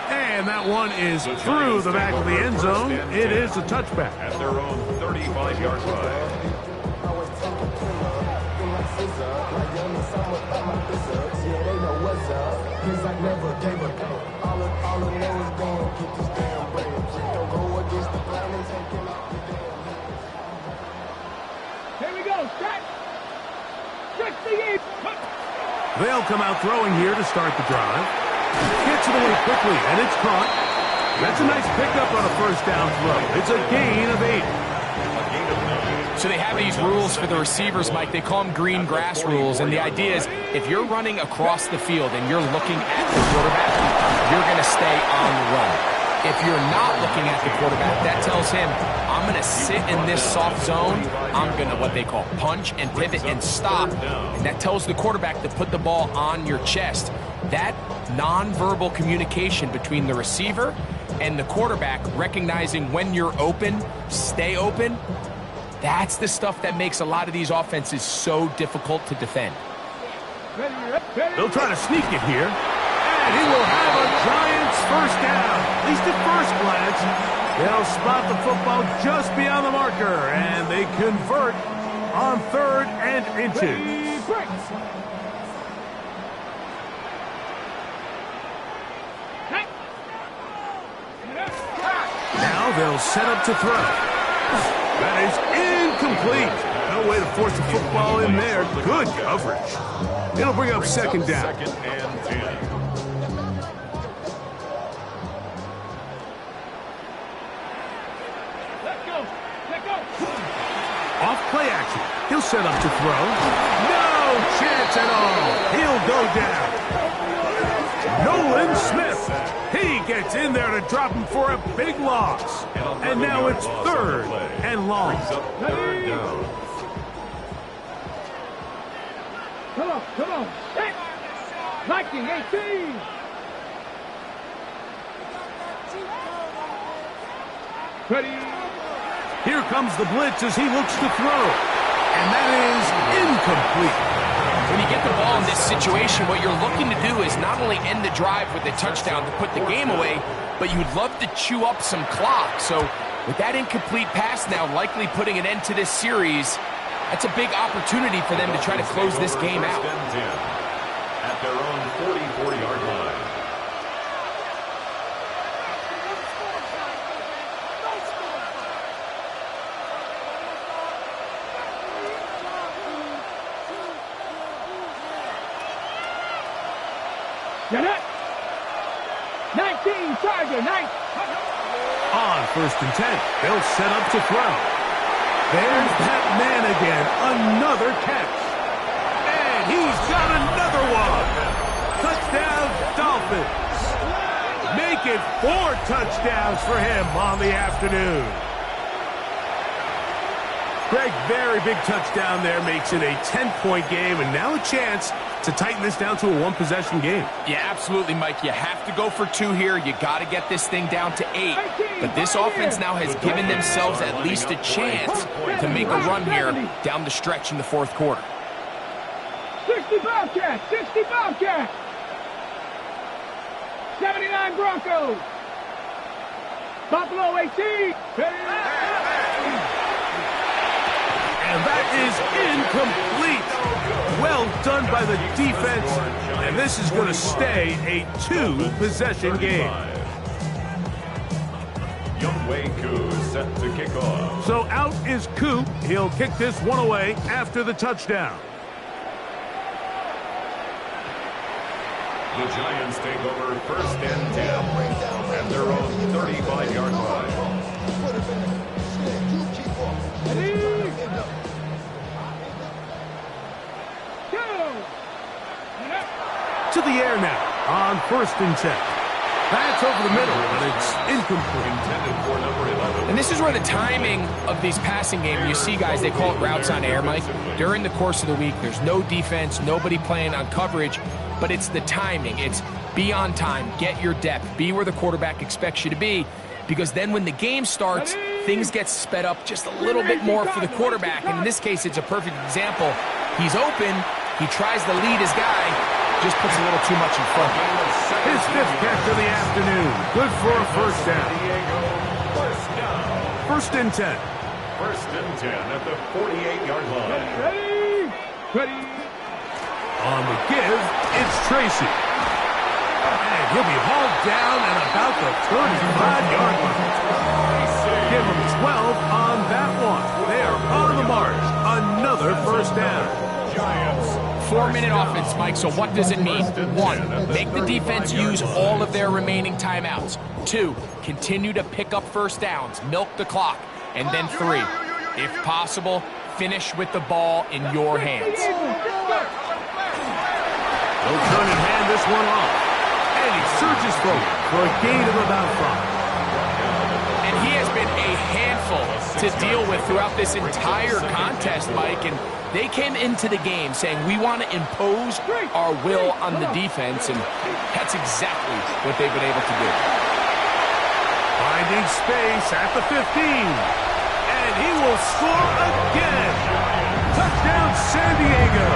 And that one is through the back of the end zone. It is a touchback. At their own 35-yard line. Here we go. Set. 68. They'll come out throwing here to start the drive. Gets it away quickly, and it's caught. That's a nice pickup on a 1st down throw. It's a gain of 8. So they have these rules for the receivers, Mike. They call them green grass rules, and the idea is if you're running across the field and you're looking at the quarterback, you're going to stay on the run. If you're not looking at the quarterback, that tells him, I'm going to sit in this soft zone. I'm going to what they call punch and pivot and stop. And that tells the quarterback to put the ball on your chest. That nonverbal communication between the receiver and the quarterback, recognizing when you're open, stay open, that's the stuff that makes a lot of these offenses so difficult to defend. They'll try to sneak it here. And he will have a Giants first down. At least at first glance. They'll spot the football just beyond the marker. And they convert on 3rd and inches. Now they'll set up to throw. That is incomplete. No way to force the football in there. Good coverage. It'll bring up second down. Second and 10. Off play action. He'll set up to throw. No chance at all. He'll go down. Nolan Smith. He gets in there to drop him for a big loss. And now it's third and long. Third down. Come on. Set. 19, 18. Ready. Here comes the blitz as he looks to throw. And that is incomplete. When you get the ball in this situation, what you're looking to do is not only end the drive with a touchdown to put the game away, but you'd love to chew up some clock. So with that incomplete pass now likely putting an end to this series, that's a big opportunity for them to try to close this game out. First and 10 at their own 44-yard line. Get it. 19, Tiger, 9. On first and 10, they'll set up to throw. There's that man again, another catch. And he's got another one. Touchdown, Dolphins. Make it 4 touchdowns for him on the afternoon. Greg, very big touchdown there, makes it a 10-point game, and now a chance to tighten this down to a one-possession game. Yeah, absolutely, Mike. You have to go for 2 here. You got to get this thing down to 8. But this offense now has given themselves at least a chance to make a run here down the stretch in the fourth quarter. 60 Bobcats, 60 Bobcats. 79 Broncos. Buffalo 18. And that is incomplete. Well done by the defense. And this is going to stay a 2-possession game. Younghoe Koo set to kick off. So out is Koo. He'll kick this one away after the touchdown. The Giants take over first and 10 at their own 35-yard line. To the air now on first and 10. That's over the middle, but it's incomplete. Intended for number 11. And this is where the timing of these passing game, you see guys, they call it routes on air, Mike. During the course of the week, there's no defense, nobody playing on coverage, but it's the timing. It's be on time, get your depth, be where the quarterback expects you to be, because then when the game starts, things get sped up just a little bit more for the quarterback. And in this case, it's a perfect example. He's open, he tries to lead his guy, just puts a little too much in front. His 5th catch of the afternoon. Good for a first down. First and 10. First and 10 at the 48-yard line. Ready. On the give, it's Tracy. And he'll be hauled down at about the 35-yard line. Give him 12 on that one. They are on the march. Another first down. Giants. 4-minute offense, Mike, so what does it mean? 1, make the defense use all of their remaining timeouts. 2, continue to pick up first downs, milk the clock. And then 3, if possible, finish with the ball in your hands. He'll turn and hand this one off. And he surges forward for a gain of about 5. And he has been a handful to deal with throughout this entire contest, Mike. And they came into the game saying, we want to impose our will on the defense, and that's exactly what they've been able to do. Finding space at the 15. And he will score again. Touchdown, San Diego.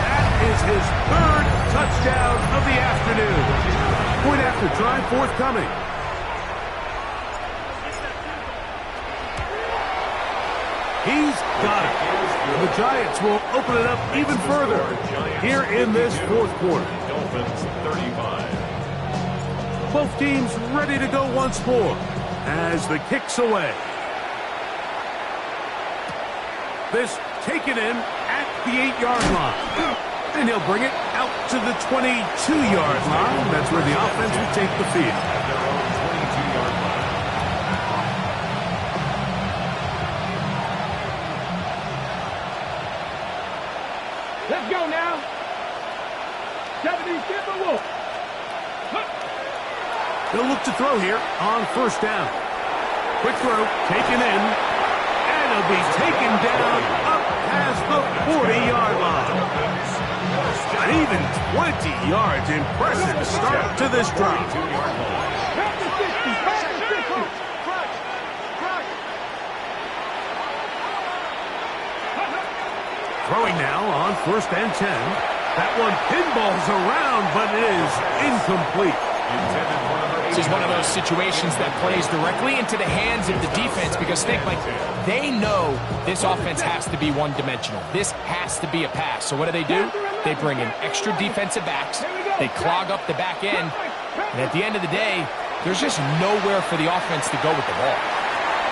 That is his 3rd touchdown of the afternoon. Point after try forthcoming. He's got it. The Giants will open it up even further here in this fourth quarter. Dolphins 35. Both teams ready to go once more as the kick's away. This taken in at the 8-yard line. And he'll bring it out to the 22-yard line. That's where the offense will take the field. At their own 22-yard line. Let's go now. 70 Timberwolves. They'll look to throw here on first down. Quick throw, taken in, and it'll be taken down up past the 40-yard line. An even 20 yards. Impressive start to this drive. Throwing now on first and 10. That one pinballs around, but it is incomplete. This is one of those situations that plays directly into the hands of the defense because think, like, they know this offense has to be one-dimensional. This has to be a pass. So what do? They bring in extra defensive backs. They clog up the back end. And at the end of the day, there's just nowhere for the offense to go with the ball.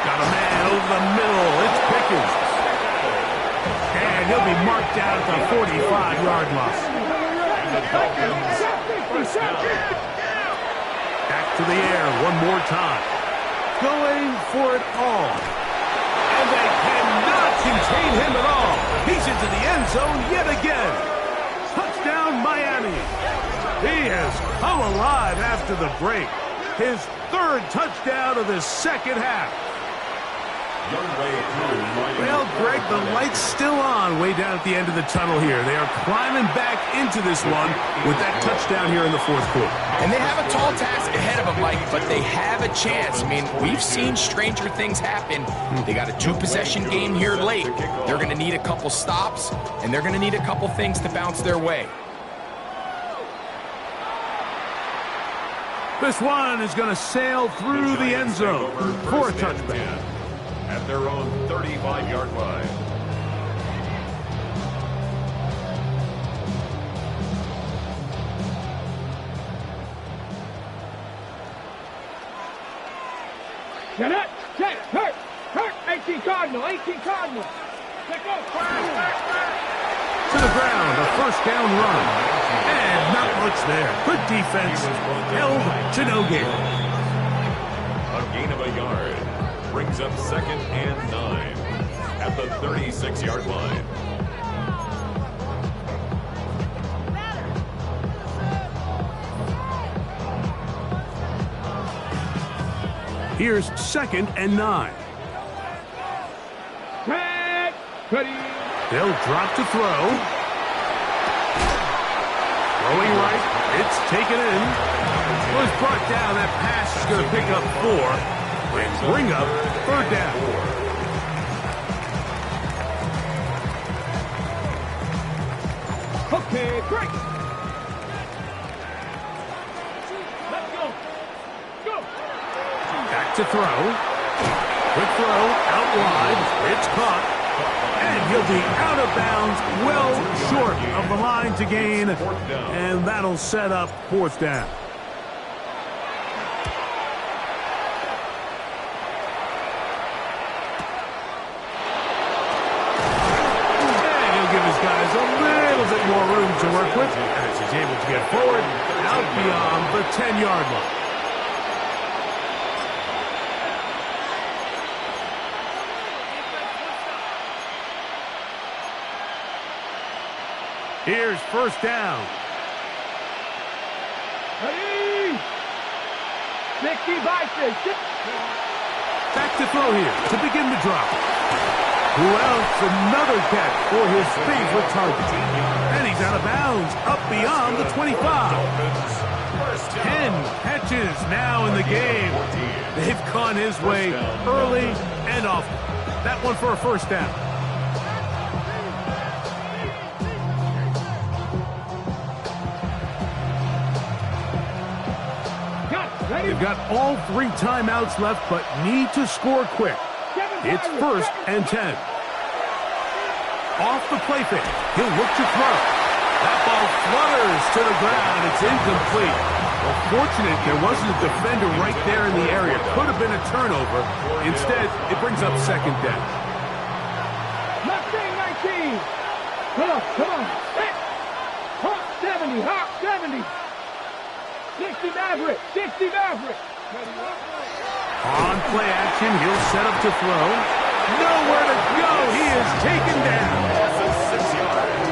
Got a man over the middle. It's Pickens. And he'll be marked down at the 45-yard line. Back to the air one more time. Going for it all. And they cannot contain him at all. He's into the end zone yet again. Touchdown, Miami. He has come alive after the break. His third touchdown of the second half. Well, Greg, the light's still on way down at the end of the tunnel here. They are climbing back into this one with that touchdown here in the fourth quarter. And they have a tall task ahead of them, Mike, but they have a chance. I mean, we've seen stranger things happen. They got a 2-possession game here late. They're going to need a couple stops, and they're going to need a couple things to bounce their way. This one is going to sail through the end zone for a touchback. At their own 35-yard line. Get it! Check! Hurt! Hurt! 18 Cardinal! 18 Cardinal! Check off! To the ground, a first down run. And not much there. Good defense. Held to no gain. A gain of a yard. Brings up 2nd and 9 at the 36-yard line. Here's 2nd and 9. They'll drop to throw. Throwing right. It's taken in. Was brought down. That pass is going to pick up 4. And bring up third down. Okay, great. Let's go. Go. Back to throw. Quick throw out wide. It's caught. And he'll be out of bounds, well short of the line to gain. And that'll set up fourth down. Guys a little bit more room to work with as he's able to get forward out beyond the 10-yard line. Here's first down. Ready? 60 by 60. Back to throw here to begin the drop. Who else? Another catch for his favorite target. And he's out of bounds, up beyond the 25. 10 catches now in the game. They've gone his way early and often. That one for a first down. They've got all 3 timeouts left, but need to score quick. It's 1st and 10. Off the play fake. He'll look to throw. That ball flutters to the ground. It's incomplete. Well, fortunate there wasn't a defender right there in the area. Could have been a turnover. Instead, it brings up second down. Left thing, 19. Come on. Hawk 70, Hawk 70. 60 Maverick. On play action, he'll set up to throw. Nowhere to go. He is taken down.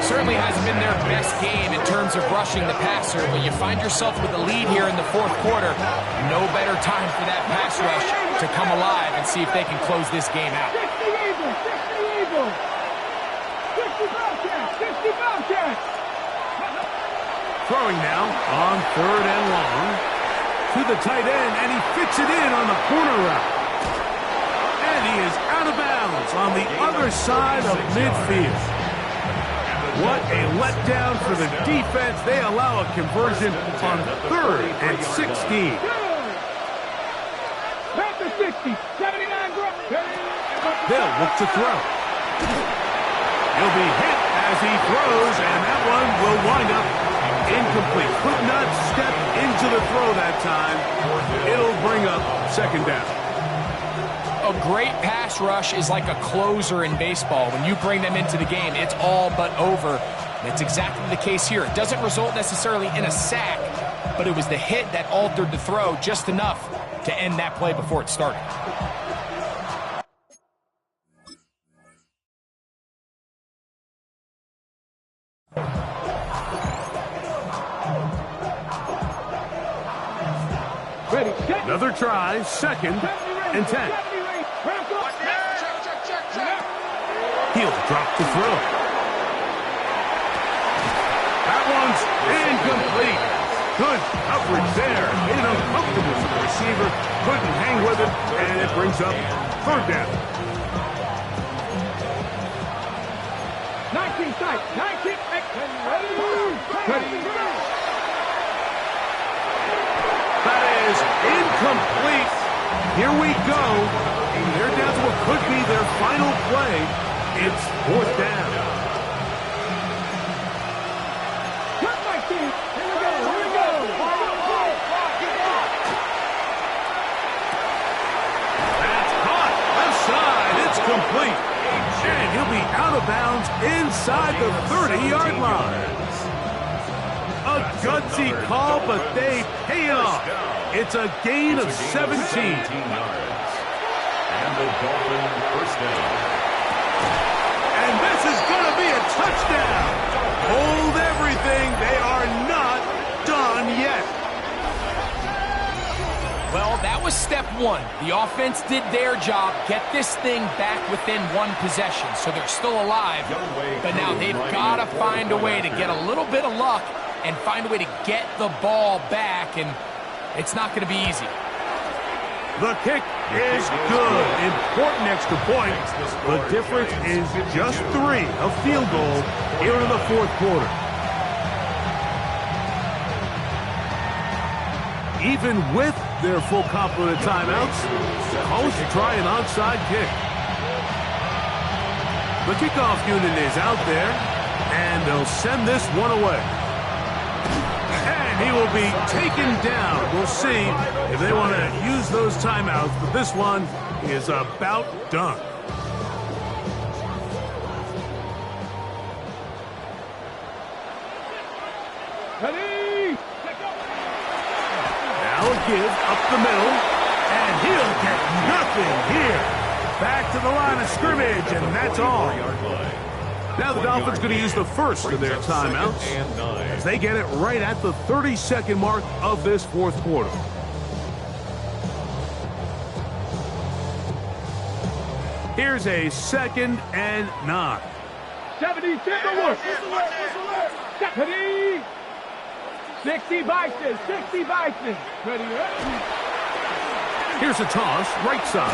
Certainly hasn't been their best game in terms of rushing the passer, but you find yourself with a lead here in the fourth quarter. No better time for that pass rush to come alive and see if they can close this game out. 60 Eagles. 60 Bobcats. Throwing now on third and long. To the tight end, and he fits it in on the corner route. And he is out of bounds on the other side of midfield. What a letdown for the defense. They allow a conversion on third and 16. Panther 60, 79 They'll look to throw. He'll be hit as he throws, and that one will wind up incomplete. Could not step into the throw that time. It'll bring up second down. A great pass rush is like a closer in baseball. When you bring them into the game, it's all but over. That's exactly the case here. It doesn't result necessarily in a sack, but it was the hit that altered the throw just enough to end that play before it started. Ready, set. Another try, second and 10. He'll drop the throw. That one's incomplete. Good coverage there. Made it uncomfortable for the receiver. Couldn't hang with it, and it brings up third down. 19 sight, 19 ready. That is incomplete. Here we go. They're down to what could be their final play. It's fourth down. Cut my team. Here we go. That's caught. Left side. It's complete. And he'll be out of bounds inside the 30-yard line. A gutsy call, but they pay it off. It's a gain of 17. And the Dolphins first down. And this is going to be a touchdown. Hold everything. They are not done yet. Well, that was step one. The offense did their job, get this thing back within one possession, so they're still alive. But now they've got to find a way to get a little bit of luck and find a way to get the ball back, and it's not going to be easy. The kick is good. Important extra point. The difference is just 3, a field goal here in the fourth quarter. Even with their full complement of timeouts, the Colts try an onside kick. The kickoff unit is out there, and they'll send this one away. And he will be taken down. We'll see if they want to use those timeouts, but this one is about done. Ready. Now a give up the middle, and he'll get nothing here. Back to the line of scrimmage, and that's all. Now the Dolphins going to use the first of their timeouts as they get it right at the 30-second mark of this fourth quarter. Here's a 2nd and 9. 70 Timberwolves. Ready. 60 Bison. 60 Bison. Ready. Here's a toss, right side.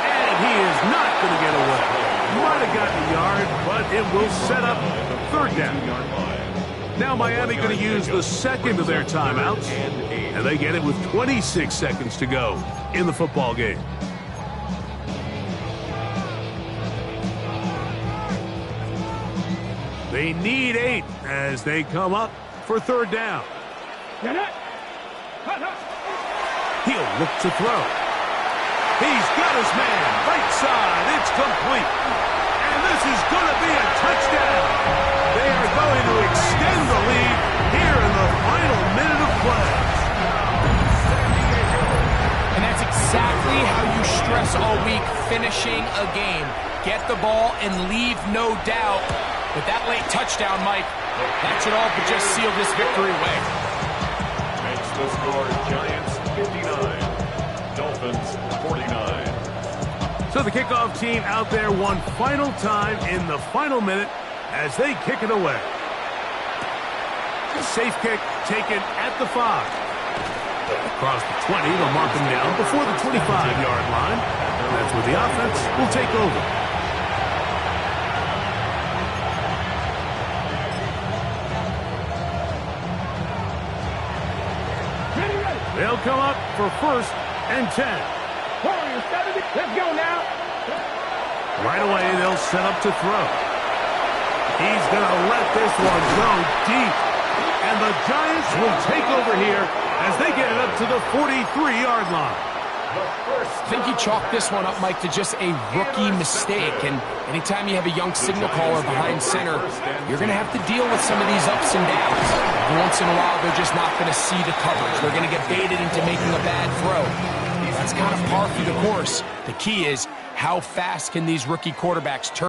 And he is not going to get away. Might have gotten a yard, but it will set up third down. Now Miami going to use the second of their timeouts, and they get it with 26 seconds to go in the football game. They need 8 as they come up for third down. He'll look to throw. He's got his man. Right side. It's complete. And this is going to be a touchdown. They are going to extend the lead here in the final minute of play. And that's exactly how you stress all week, finishing a game. Get the ball and leave no doubt. With that late touchdown, Mike, that should all but just seal this victory away. Makes the score Giants 59, Dolphins 49. So the kickoff team out there one final time in the final minute as they kick it away. Safe kick taken at the 5. Across the 20, they'll mark him down before the 25-yard line. That's where the offense will take over. They'll come up for 1st and 10. Let's go now. Right away, they'll set up to throw. He's going to let this one go deep. And the Giants will take over here as they get it up to the 43-yard line. I think you chalk this one up, Mike, to just a rookie mistake. And anytime you have a young signal caller behind center, you're going to have to deal with some of these ups and downs. Every once in a while, they're just not going to see the coverage. They're going to get baited into making a bad throw. That's kind of par for the course. The key is, how fast can these rookie quarterbacks turn?